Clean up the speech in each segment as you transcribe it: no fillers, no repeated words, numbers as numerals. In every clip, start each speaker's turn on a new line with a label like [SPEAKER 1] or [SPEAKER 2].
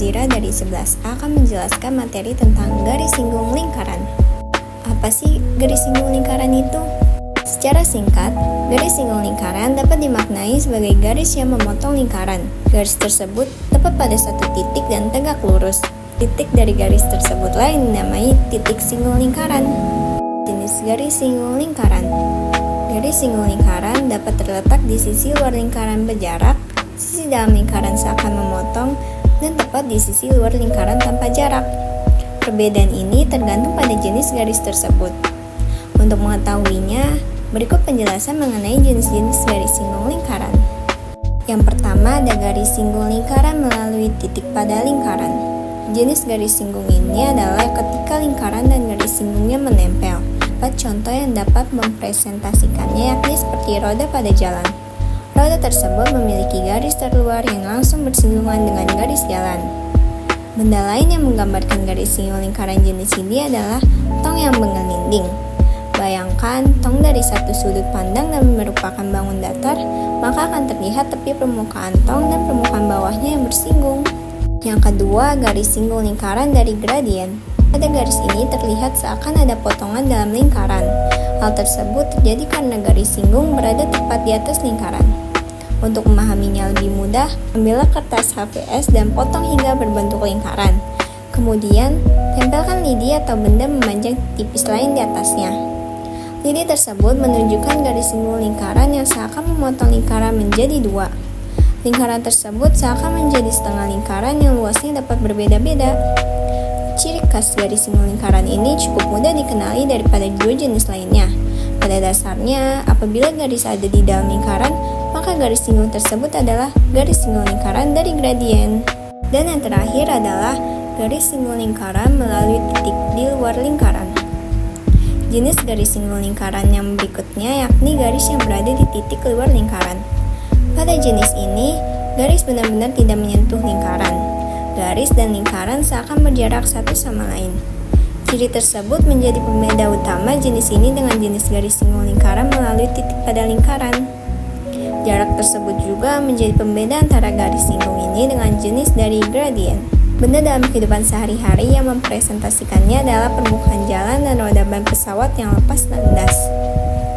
[SPEAKER 1] Zira dari 11A akan menjelaskan materi tentang garis singgung lingkaran. Apa sih garis singgung lingkaran itu? Secara singkat, garis singgung lingkaran dapat dimaknai sebagai garis yang memotong lingkaran. Garis tersebut tepat pada satu titik dan tegak lurus. Titik dari garis tersebut lain dinamai titik singgung lingkaran. Jenis garis singgung lingkaran. Garis singgung lingkaran dapat terletak di sisi luar lingkaran berjarak, sisi dalam lingkaran seakan memotong, dan tepat di sisi luar lingkaran tanpa jarak. Perbedaan ini tergantung pada jenis garis tersebut. Untuk mengetahuinya, berikut penjelasan mengenai jenis-jenis garis singgung lingkaran. Yang pertama ada garis singgung lingkaran melalui titik pada lingkaran. Jenis garis singgung ini adalah ketika lingkaran dan garis singgungnya menempel. Contoh yang dapat mempresentasikannya yakni seperti roda pada jalan. Roda tersebut memiliki garis terluar yang langsung bersinggungan dengan garis jalan. Benda lain yang menggambarkan garis singgung lingkaran jenis ini adalah tong yang menggelinding. Bayangkan tong dari satu sudut pandang dan merupakan bangun datar, maka akan terlihat tepi permukaan tong dan permukaan bawahnya yang bersinggung. Yang kedua, garis singgung lingkaran dari gradien. Pada garis ini terlihat seakan ada potongan dalam lingkaran. Hal tersebut terjadi karena garis singgung berada tepat di atas lingkaran. Untuk memahaminya lebih mudah, ambillah kertas HVS dan potong hingga berbentuk lingkaran. Kemudian, tempelkan lidi atau benda memanjang tipis lain di atasnya. Lidi tersebut menunjukkan garis singgung lingkaran yang seakan memotong lingkaran menjadi dua. Lingkaran tersebut seakan menjadi setengah lingkaran yang luasnya dapat berbeda-beda. Ciri khas garis singgung lingkaran ini cukup mudah dikenali daripada dua jenis lainnya. Pada dasarnya, apabila garis ada di dalam lingkaran, maka garis singgung tersebut adalah garis singgung lingkaran dari gradien. Dan yang terakhir adalah garis singgung lingkaran melalui titik di luar lingkaran. Jenis garis singgung lingkaran yang berikutnya yakni garis yang berada di titik luar lingkaran. Pada jenis ini, garis benar-benar tidak menyentuh lingkaran. Garis dan lingkaran seakan berjarak satu sama lain. Ciri tersebut menjadi pembeda utama jenis ini dengan jenis garis singgung lingkaran melalui titik pada lingkaran. Jarak tersebut juga menjadi pembeda antara garis singgung ini dengan jenis dari gradien. Benda dalam kehidupan sehari-hari yang mempresentasikannya adalah permukaan jalan dan roda ban pesawat yang lepas landas.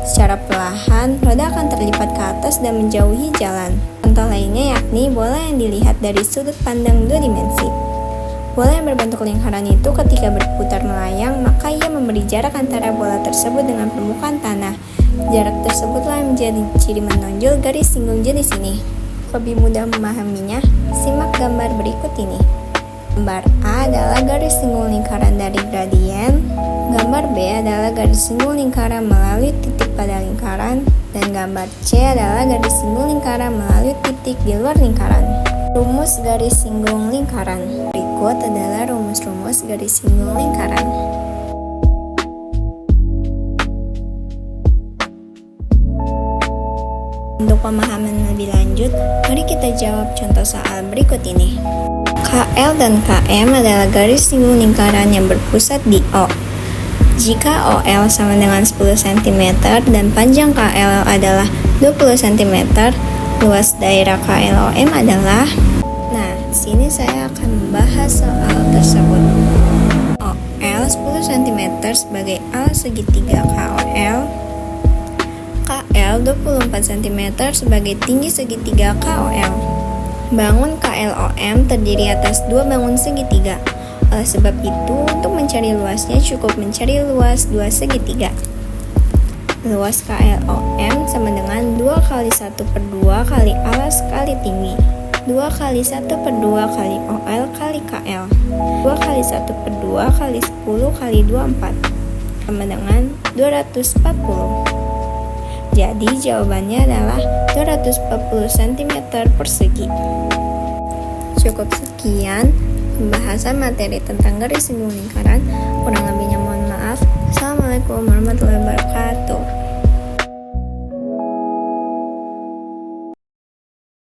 [SPEAKER 1] Secara perlahan, roda akan terlipat ke atas dan menjauhi jalan. Contoh lainnya yakni bola yang dilihat dari sudut pandang dua dimensi. Bola yang berbentuk lingkaran itu ketika berputar melayang, maka ia memberi jarak antara bola tersebut dengan permukaan tanah. Jarak tersebutlah yang menjadi ciri menonjol garis singgung jenis ini. Lebih mudah memahaminya, simak gambar berikut ini. Gambar A adalah garis singgung lingkaran dari gradien. Gambar B adalah garis singgung lingkaran melalui titik pada lingkaran. Dan gambar C adalah garis singgung lingkaran melalui titik di luar lingkaran. Rumus garis singgung lingkaran. Berikut adalah rumus-rumus garis singgung lingkaran. Untuk pemahaman lebih lanjut, mari kita jawab contoh soal berikut ini. KL dan KM adalah garis singgung lingkaran yang berpusat di O. Jika OL sama dengan 10 cm dan panjang KL adalah 20 cm, luas daerah KLOM adalah... Nah, sini saya akan membahas soal tersebut. OL 10 cm sebagai alas segitiga KOL, KL 24 cm sebagai tinggi segitiga KOL. Bangun KLOM terdiri atas dua bangun segitiga. Oleh sebab itu, untuk mencari luasnya cukup mencari luas dua segitiga. Luas KLOM sama dengan 2 kali 1/2 kali alas kali tinggi. 2 kali 1/2 kali OL kali KL. 2 kali 1/2 kali 10 kali 24 sama dengan 240. Jadi jawabannya adalah 240 cm persegi. Cukup sekian pembahasan materi tentang garis singgung lingkaran. Kurang lebihnya mohon maaf. Assalamualaikum warahmatullahi wabarakatuh.